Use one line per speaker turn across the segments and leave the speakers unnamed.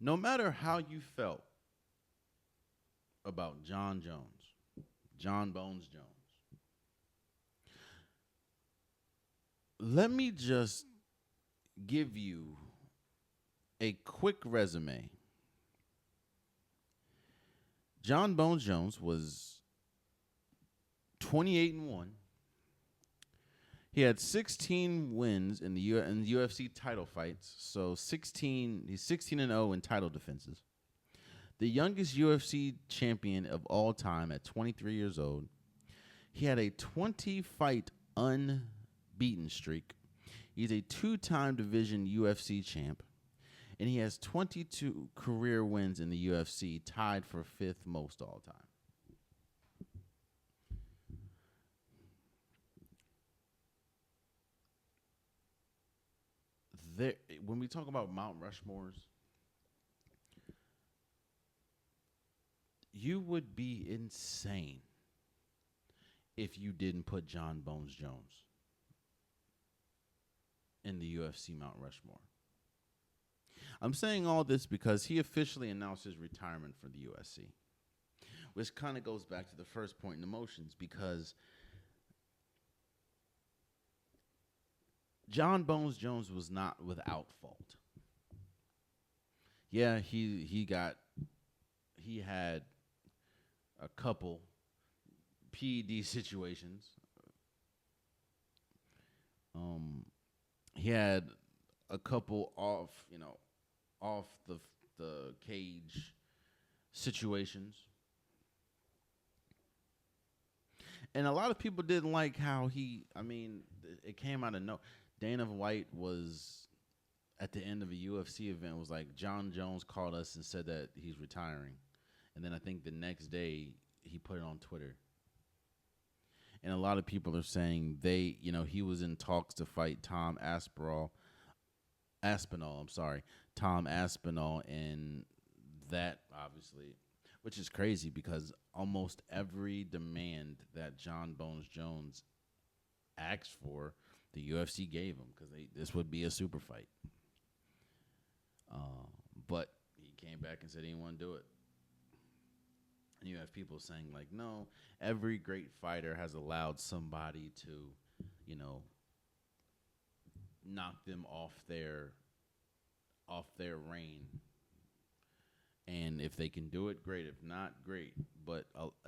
No matter how you felt about John Jones, John Bones Jones, let me just give you a quick resume. John Bones Jones was 28 and 1. He had 16 wins in the UFC title fights. So 16, he's 16 and 0 in title defenses. The youngest UFC champion of all time at 23 years old. He had a 20-fight unbeaten streak. He's a two-time division UFC champ. And he has 22 career wins in the UFC, tied for fifth most all time. There, when we talk about Mount Rushmores, you would be insane if you didn't put John Bones Jones in the UFC Mount Rushmore. I'm saying all this because he officially announced his retirement from the UFC, which kind of goes back to the first point in emotions, because John Bones Jones was not without fault. Yeah, he had a couple PED situations. He had a couple off the cage situations. And a lot of people didn't like how it came out of no. Dana White was at the end of a UFC event was like, John Jones called us and said that he's retiring. And then I think the next day he put it on Twitter. And a lot of people are saying he was in talks to fight Tom Aspinall, and that obviously, which is crazy because almost every demand that John Bones Jones asked for, the UFC gave him, because this would be a super fight. But he came back and said he didn't want to do it. And you have people saying, like, no, every great fighter has allowed somebody to, knock them off their reign. And if they can do it, great. If not, great. But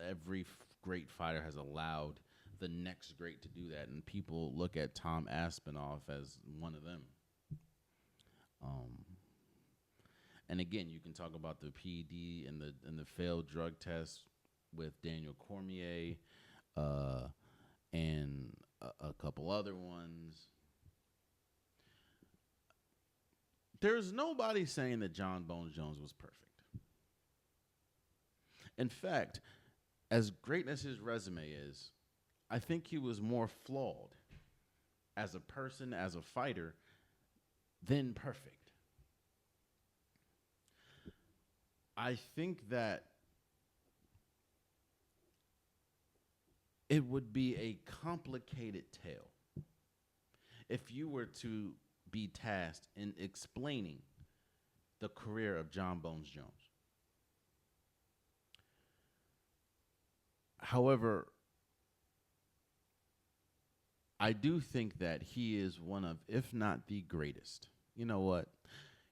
every great fighter has allowed the next great to do that, and people look at Tom Aspinall as one of them. And again, you can talk about the PED and the failed drug test with Daniel Cormier, and a couple other ones. There's nobody saying that John Bones Jones was perfect. In fact, as great as his resume is, I think he was more flawed as a person, as a fighter, than perfect. I think that it would be a complicated tale if you were to be tasked in explaining the career of John Bones Jones. However, I do think that he is one of, if not the greatest. You know what?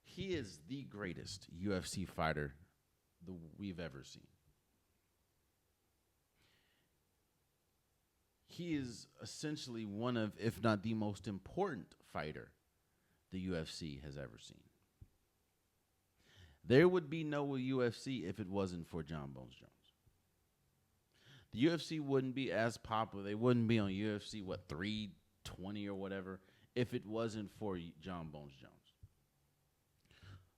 He is the greatest UFC fighter we've ever seen. He is essentially one of, if not the most important fighter the UFC has ever seen. There would be no UFC if it wasn't for John Bones Jones. The UFC wouldn't be as popular. They wouldn't be on UFC, 320 or whatever, if it wasn't for John Bones Jones.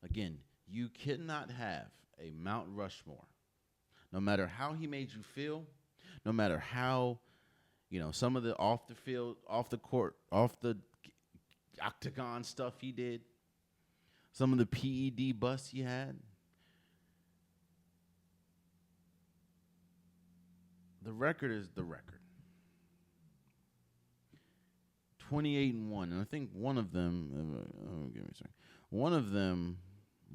Again, you cannot have a Mount Rushmore, no matter how he made you feel, no matter how, some of the off the field, off the court, off the octagon stuff he did, some of the PED busts he had. The record is the record. 28 and 1. And I think one of them, one of them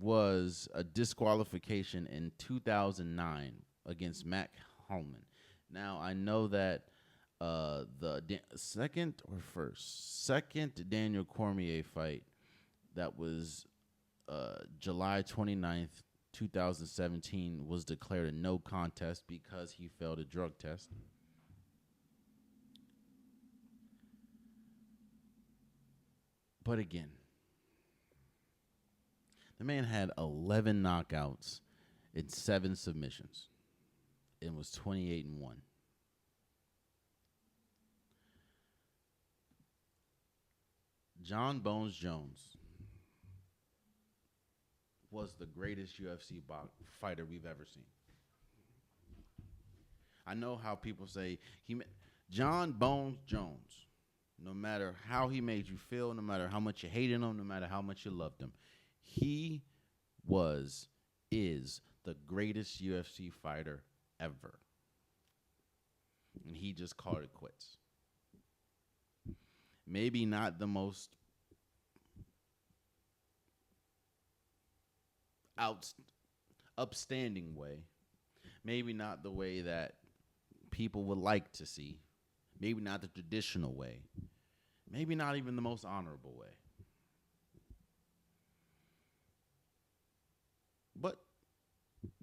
was a disqualification in 2009 against Mac Holman. Now, I know that second Daniel Cormier fight, that was July 29th, 2017, was declared a no contest because he failed a drug test. But again, the man had 11 knockouts and 7 submissions and was 28-1. John Bones Jones was the greatest UFC fighter we've ever seen. I know how people say John Bones Jones, no matter how he made you feel, no matter how much you hated him, no matter how much you loved him, he is the greatest UFC fighter ever. And he just called it quits. Maybe not the most upstanding way. Maybe not the way that people would like to see. Maybe not the traditional way. Maybe not even the most honorable way. But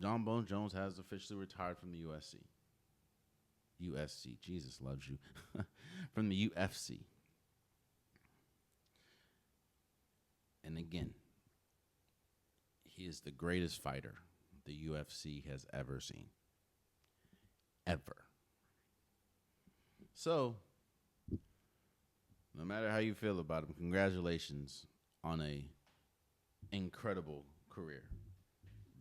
John Bones Jones has officially retired from the USC. Jesus loves you. From the UFC. And again, he is the greatest fighter the UFC has ever seen. Ever. So, no matter how you feel about him, congratulations on a incredible career,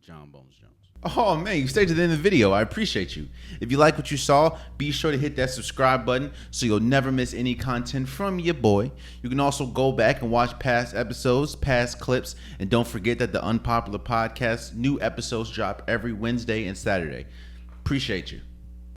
John Bones Jones. Oh, man, you stayed to the end of the video. I appreciate you. If you like what you saw, be sure to hit that subscribe button so you'll never miss any content from your boy. You can also go back and watch past episodes, past clips, and don't forget that the Unpopular Podcast, new episodes drop every Wednesday and Saturday. Appreciate you.